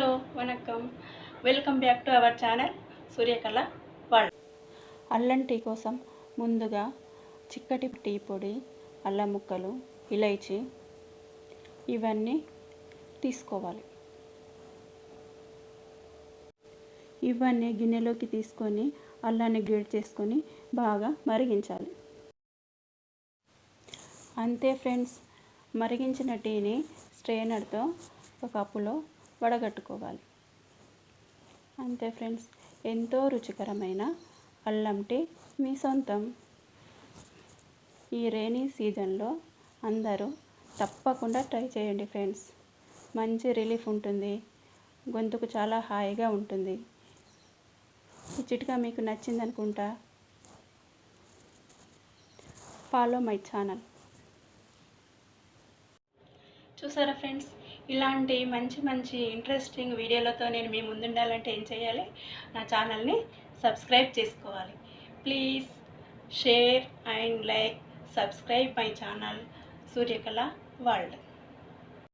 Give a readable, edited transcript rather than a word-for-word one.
Hello vanakkam welcome back to our channel Suryakala world. అల్లం tea కోసం ముందుగా చిక్కటి టీ పొడి, అల్లం ముక్కలు, ఇలైచి ఇవన్నీ తీసుకోవాలి. ఇవన్నీ గిన్నెలోకి తీసుకొని అల్లాన్ని గ్రేట్ చేసుకొని బాగా మరిగించాలి. అంతే ఫ్రెండ్స్, మరిగించిన టీని స్ట్రెయినర్తో ఒక కప్పులో వడగట్టుకోవాలి. అంతే ఫ్రెండ్స్, ఎంతో రుచికరమైన అల్లం టీ మీ సొంతం. ఈ రైనీ సీజన్లో అందరూ తప్పకుండా ట్రై చేయండి ఫ్రెండ్స్. మంచి రిలీఫ్ ఉంటుంది, గొంతుకు చాలా హాయిగా ఉంటుంది. ఈ చిట్కా మీకు నచ్చింది అనుకుంటా. Follow my channel. చూసారా ఫ్రెండ్స్, ఇలాంటి మంచి ఇంట్రెస్టింగ్ వీడియోలతో నేను మీ ముందుండాలంటే ఏం చేయాలి? నా ఛానల్ని సబ్స్క్రైబ్ చేసుకోవాలి. Please share and like, subscribe my channel Suryakala world.